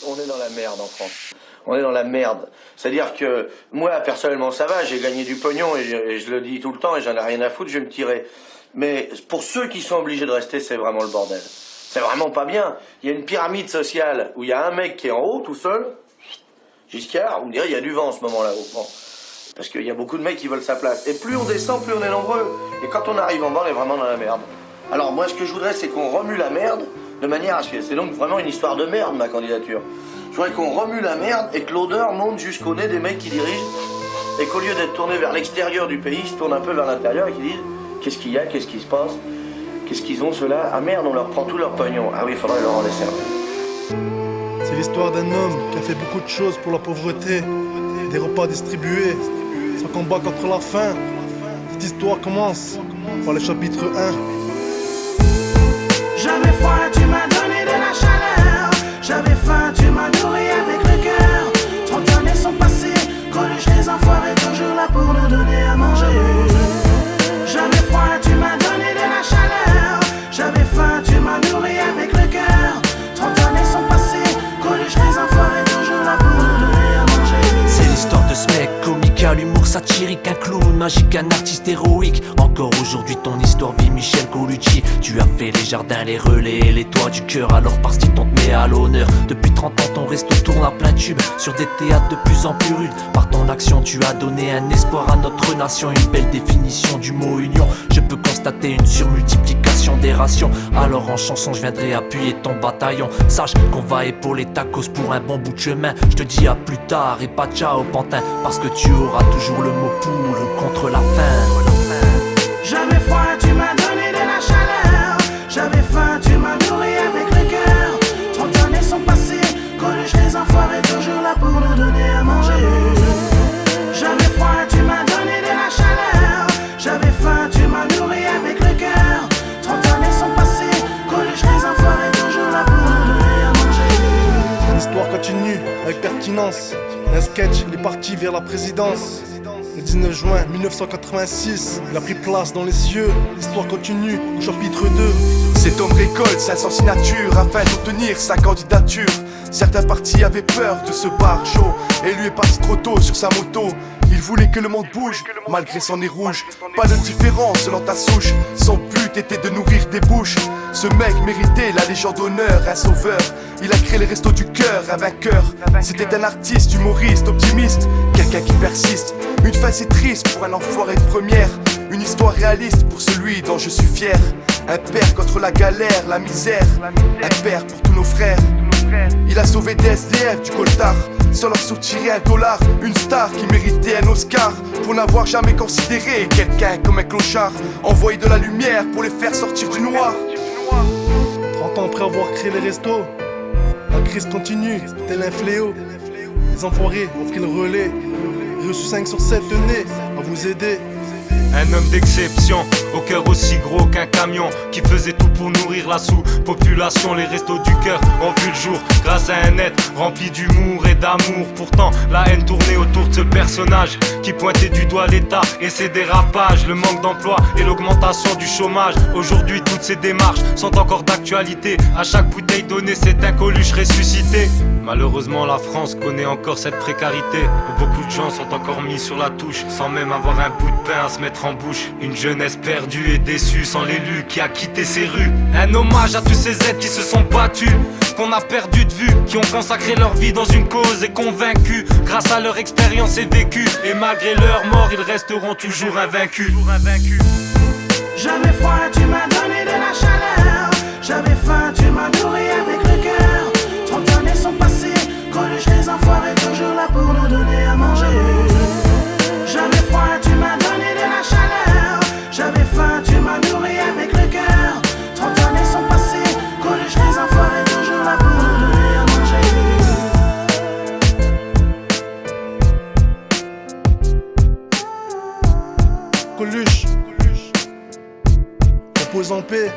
On est dans la merde en France. On est dans la merde. C'est-à-dire que moi, personnellement, ça va, j'ai gagné du pognon et je le dis tout le temps et j'en ai rien à foutre, je vais me tirer. Mais pour ceux qui sont obligés de rester, c'est vraiment le bordel. C'est vraiment pas bien. Il y a une pyramide sociale où il y a un mec qui est en haut tout seul, Giscard, on dirait il y a du vent en ce moment là-haut. Bon. Parce qu'il y a beaucoup de mecs qui veulent sa place. Et plus on descend, plus on est nombreux. Et quand on arrive en bas, on est vraiment dans la merde. Alors moi, ce que je voudrais, c'est qu'on remue la merde de manière à ce que... C'est donc vraiment une histoire de merde, ma candidature. Je voudrais qu'on remue la merde et que l'odeur monte jusqu'au nez des mecs qui dirigent. Et qu'au lieu d'être tournés vers l'extérieur du pays, ils se tournent un peu vers l'intérieur et qu'ils disent qu'est-ce qu'il y a, qu'est-ce qui se passe, qu'est-ce qu'ils ont ceux-là. Ah merde, on leur prend tout leur pognon. Ah oui, il faudrait leur en laisser un. C'est l'histoire d'un homme qui a fait beaucoup de choses pour la pauvreté, des repas distribués, son combat contre la faim. Cette histoire commence par le chapitre 1. J'avais froid, tu m'as donné de la chaleur. J'avais faim, tu m'as nourri avec le cœur. 30 années sont passées, Coluche les enfoirés, toujours là pour nous donner à manger. J'avais froid, tu m'as donné de la chaleur. J'avais faim, tu m'as nourri avec le cœur. 30 années sont passées, Coluche les enfoirés, toujours là pour nous donner à manger. C'est l'histoire de ce mec comique à l'humour satirique, un clown magique, un artiste héroïque. Encore aujourd'hui ton histoire vit Michel Colucci. Tu as fait les jardins, les relais et les toits du cœur. Alors parce qu'on te met à l'honneur. Depuis 30 ans ton resto tourne à plein tube sur des théâtres de plus en plus rudes. Par ton action tu as donné un espoir à notre nation. Une belle définition du mot union. Je peux constater une surmultiplication des rations. Alors en chanson je viendrai appuyer ton bataillon. Sache qu'on va épauler ta cause pour un bon bout de chemin. Je te dis à plus tard et pas ciao pantin. Parce que tu auras toujours le mot pour ou contre la faim. J'avais froid, tu m'as donné de la chaleur. J'avais faim, tu m'as nourri avec le cœur. 30 années sont passées, Coluche les enfoirés, toujours là pour nous donner à manger. J'avais froid, tu m'as donné de la chaleur. J'avais faim, tu m'as nourri avec le cœur. 30 années sont passées, Coluche les enfoirés, toujours là pour nous donner à manger. L'histoire continue avec pertinence. Un sketch, il est parti vers la présidence. Le 19 juin 1986, il a pris place dans les cieux. L'histoire continue au chapitre 2. Cet homme récolte 500 signatures afin d'obtenir sa candidature. Certains partis avaient peur de ce bar chaud et lui est parti trop tôt sur sa moto. Il voulait que le monde bouge, malgré son nez rouge. Pas de différence selon ta souche. Son but était de nourrir des bouches. Ce mec méritait la légion d'honneur, un sauveur. Il a créé les restos du cœur, un vainqueur. C'était un artiste, humoriste, optimiste. Quelqu'un qui persiste. Une fin si triste pour un enfoiré de première. Une histoire réaliste pour celui dont je suis fier. Un père contre la galère, la misère. Un père pour tous nos frères. Il a sauvé des SDF du coltard sans leur soutirer $1. Une star qui méritait un Oscar pour n'avoir jamais considéré quelqu'un comme un clochard. Envoyer de la lumière pour les faire sortir du noir. 30 ans après avoir créé les restos, la crise continue, tel un fléau. Les enfoirés ont pris le relais. Reçu 5 sur 7, tenez à vous aider. Un homme d'exception, au cœur aussi gros qu'un camion, qui faisait tout pour nourrir la sous-population. Les restos du cœur ont vu le jour grâce à un être rempli d'humour et d'amour. Pourtant la haine tournait autour de ce personnage qui pointait du doigt l'État et ses dérapages, le manque d'emploi et l'augmentation du chômage. Aujourd'hui toutes ces démarches sont encore d'actualité. À chaque bouteille donnée c'est un Coluche ressuscité. Malheureusement la France connaît encore cette précarité où beaucoup de gens sont encore mis sur la touche sans même avoir un bout de pain à se mettre en bouche. Une jeunesse perdue et déçue sans l'élu qui a quitté ses rues. Un hommage à tous ces êtres qui se sont battus, qu'on a perdu de vue, qui ont consacré leur vie dans une cause et convaincus grâce à leur expérience et vécu. Et malgré leur mort ils resteront toujours invaincus. J'avais froid, tu m'as donné de la chaleur. J'avais faim, tu m'as nourri avec le cœur. 30 années sont passées, Coluche les enfoirés, toujours là pour nous donner à manger. J'avais froid, tu m'as donné de la chaleur. J'avais faim, tu m'as nourri avec le cœur. 30 années sont passées, Coluche les enfoirés, toujours là pour nous donner à manger. Coluche, repose en paix.